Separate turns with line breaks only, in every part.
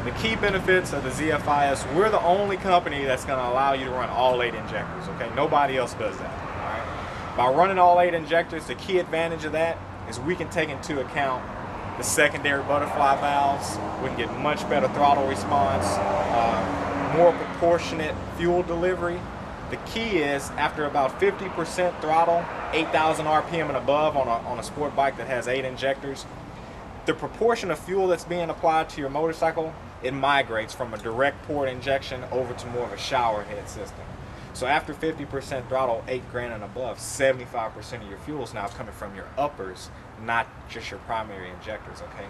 The key benefits of the ZFI is we're the only company that's going to allow you to run all 8 injectors, okay? Nobody else does that, all right? By running all 8 injectors, the key advantage of that is we can take into account the secondary butterfly valves. We can get much better throttle response, more proportionate fuel delivery. The key is after about 50% throttle, 8,000 RPM and above on a sport bike that has 8 injectors, the proportion of fuel that's being applied to your motorcycle, it migrates from a direct port injection over to more of a shower head system. So after 50% throttle, 8 grand and above, 75% of your fuel is now coming from your uppers, not just your primary injectors, okay?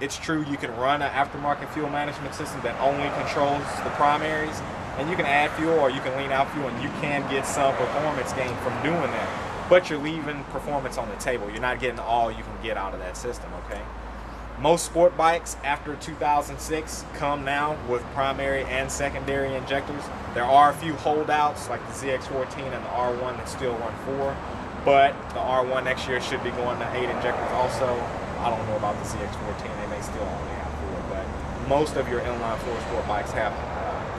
It's true you can run an aftermarket fuel management system that only controls the primaries, and you can add fuel or you can lean out fuel, and you can get some performance gain from doing that. But you're leaving performance on the table. You're not getting all you can get out of that system, okay? Most sport bikes after 2006 come now with primary and secondary injectors. There are a few holdouts like the ZX14 and the R1 that still run 4, but the R1 next year should be going to 8 injectors also. I don't know about the ZX14, they may still only have 4, but most of your inline 4 sport bikes have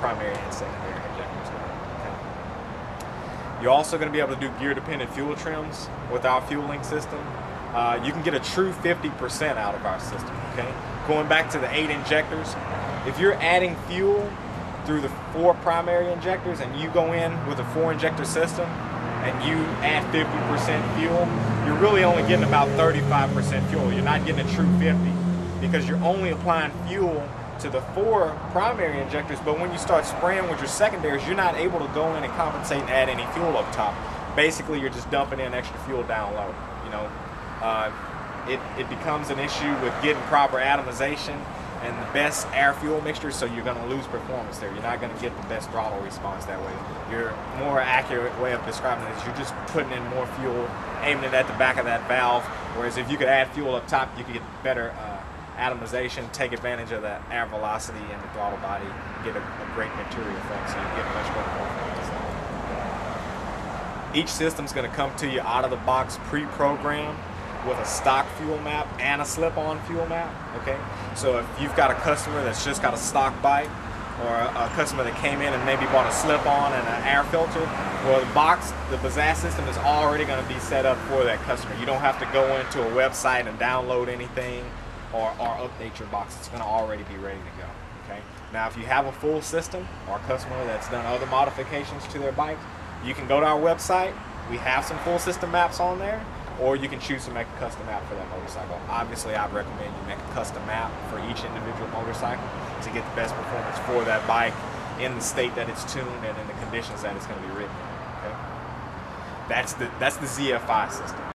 primary and secondary injectors now. Okay. You're also going to be able to do gear-dependent fuel trims with our fueling system. You can get a true 50% out of our system, okay? Going back to the 8 injectors, if you're adding fuel through the 4 primary injectors and you go in with a 4 injector system and you add 50% fuel, you're really only getting about 35% fuel. You're not getting a true 50 because you're only applying fuel to the 4 primary injectors, but when you start spraying with your secondaries, you're not able to go in and compensate and add any fuel up top. Basically, you're just dumping in extra fuel down low, you know. It becomes an issue with getting proper atomization and the best air-fuel mixture, so you're going to lose performance there. You're not going to get the best throttle response that way. Your more accurate way of describing it is you're just putting in more fuel, aiming it at the back of that valve, whereas if you could add fuel up top, you could get better atomization, take advantage of that air velocity and the throttle body, get a great material effect, so you get much better performance. Each system's going to come to you out of the box pre-programmed with a stock fuel map and a slip-on fuel map, okay? So if you've got a customer that's just got a stock bike, or a customer that came in and maybe bought a slip-on and an air filter, well, the Bazzaz system is already going to be set up for that customer. You don't have to go into a website and download anything or update your box. It's going to already be ready to go, okay? Now, if you have a full system or a customer that's done other modifications to their bike, you can go to our website. We have some full system maps on there, or you can choose to make a custom map for that motorcycle. Obviously, I'd recommend you make a custom map for each individual motorcycle to get the best performance for that bike in the state that it's tuned and in the conditions that it's going to be ridden in, okay? That's the ZFI system.